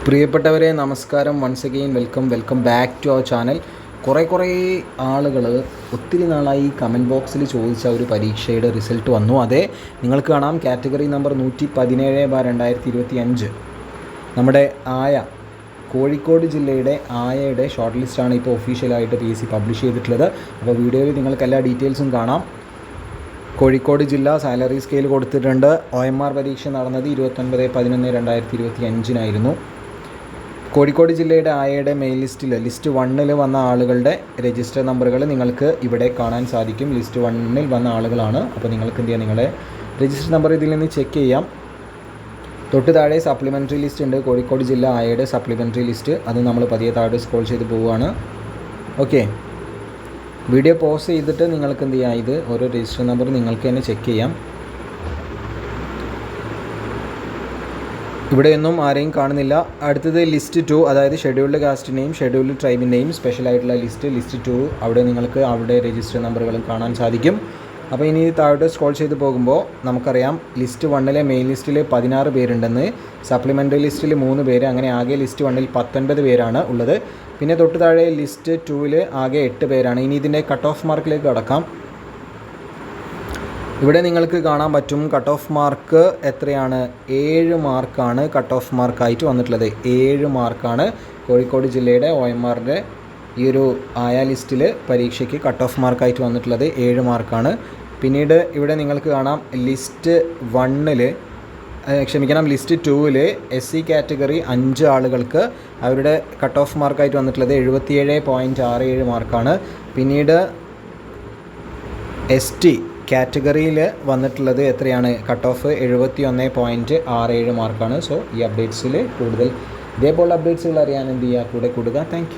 പ്രിയപ്പെട്ടവരെ നമസ്കാരം. Once again welcome back to our channel. കുറേ ആളുകൾ ഒത്തിരി നാളായി കമൻറ്റ് ബോക്സിൽ ചോദിച്ച ഒരു പരീക്ഷയുടെ റിസൾട്ട് വന്നു. അതെ, നിങ്ങൾക്ക് കാണാം കാറ്റഗറി നമ്പർ 117/2025 നമ്മുടെ കോഴിക്കോട് ജില്ലയുടെ ആയയുടെ ഷോർട്ട് ലിസ്റ്റാണ് ഇപ്പോൾ ഒഫീഷ്യലായിട്ട് PSC പബ്ലിഷ് ചെയ്തിട്ടുള്ളത്. അപ്പോൾ വീഡിയോയിൽ നിങ്ങൾക്ക് എല്ലാ ഡീറ്റെയിൽസും കാണാം. കോഴിക്കോട് ജില്ല സാലറി സ്കെയിൽ കൊടുത്തിട്ടുണ്ട്. OMR പരീക്ഷ നടന്നത് 29/11/2025 കോഴിക്കോട് ജില്ലയുടെ ആയയുടെ മെയിൻ ലിസ്റ്റ് 1 വന്ന ആളുകളുടെ രജിസ്റ്റർ നമ്പറുകൾ നിങ്ങൾക്ക് ഇവിടെ കാണാൻ സാധിക്കും. ലിസ്റ്റ് 1 വന്ന ആളുകളാണ്. അപ്പോൾ നിങ്ങൾക്ക് എന്ത് ചെയ്യാം, നിങ്ങളുടെ രജിസ്റ്റർ നമ്പർ ഇതിൽ നിന്ന് ചെക്ക് ചെയ്യാം. തൊട്ട് താഴെ സപ്ലിമെൻ്ററി ലിസ്റ്റ് ഉണ്ട്, കോഴിക്കോട് ജില്ല ആയയുടെ സപ്ലിമെൻ്ററി ലിസ്റ്റ്. അത് നമ്മൾ പതിയെ താഴെ സ്ക്രോൾ ചെയ്ത് പോവുകയാണ്. ഓക്കെ, വീഡിയോ പോസ് ചെയ്തിട്ട് നിങ്ങൾക്ക് എന്ത് ചെയ്യാം, ഇത് ഓരോ രജിസ്റ്റർ നമ്പർ നിങ്ങൾക്ക് തന്നെ ചെക്ക് ചെയ്യാം. ഇവിടെയൊന്നും ആരെയും കാണുന്നില്ല. അടുത്തത് ലിസ്റ്റ് 2, അതായത് ഷെഡ്യൂൾഡ് കാസ്റ്റിൻ്റെയും ഷെഡ്യൂൾഡ് ട്രൈബിൻ്റെയും സ്പെഷ്യലായിട്ടുള്ള ലിസ്റ്റ് 2. അവിടെ നിങ്ങൾക്ക് അവിടെ രജിസ്റ്റർ നമ്പറുകളും കാണാൻ സാധിക്കും. അപ്പോൾ ഇനി താഴോട്ട് സ്ക്രോൾ ചെയ്ത് പോകുമ്പോൾ നമുക്കറിയാം ലിസ്റ്റ് 1 മെയിൻ ലിസ്റ്റിൽ 16 പേരുണ്ടെന്ന്, സപ്ലിമെൻ്ററി ലിസ്റ്റിൽ 3 പേര്, അങ്ങനെ ആകെ ലിസ്റ്റ് 1 19 പേരാണ് ഉള്ളത്. പിന്നെ തൊട്ട് താഴെ ലിസ്റ്റ് 2 ആകെ 8 പേരാണ്. ഇനി ഇതിൻ്റെ കട്ട് ഓഫ് മാർക്കിലേക്ക് കടക്കാം. ഇവിടെ നിങ്ങൾക്ക് കാണാൻ പറ്റും കട്ട് ഓഫ് മാർക്ക് എത്രയാണ്, 7 മാർക്കാണ് കട്ട് ഓഫ് മാർക്കായിട്ട് വന്നിട്ടുള്ളത്. 7 മാർക്കാണ് കോഴിക്കോട് ജില്ലയുടെ OMRൻ്റെ ഈ ഒരു ആയ ലിസ്റ്റിൽ പരീക്ഷയ്ക്ക് കട്ട് ഓഫ് മാർക്കായിട്ട് വന്നിട്ടുള്ളത് 7 മാർക്കാണ്. പിന്നീട് ഇവിടെ നിങ്ങൾക്ക് കാണാം ലിസ്റ്റ് 2 SC കാറ്റഗറി 5 ആളുകൾക്ക് അവരുടെ കട്ട് ഓഫ് മാർക്കായിട്ട് വന്നിട്ടുള്ളത് 77.67 മാർക്കാണ്. പിന്നീട് ST കാറ്റഗറിയിൽ വന്നിട്ടുള്ളത് എത്രയാണ്, കട്ട് ഓഫ് 71.67 മാർക്കാണ്. സോ ഈ അപ്ഡേറ്റ്സിൽ കൂടുതൽ ഇതേപോലുള്ള അപ്ഡേറ്റ്സുകൾ അറിയാൻ എന്ത് ചെയ്യുക, കൂടെ കൂടുക. താങ്ക്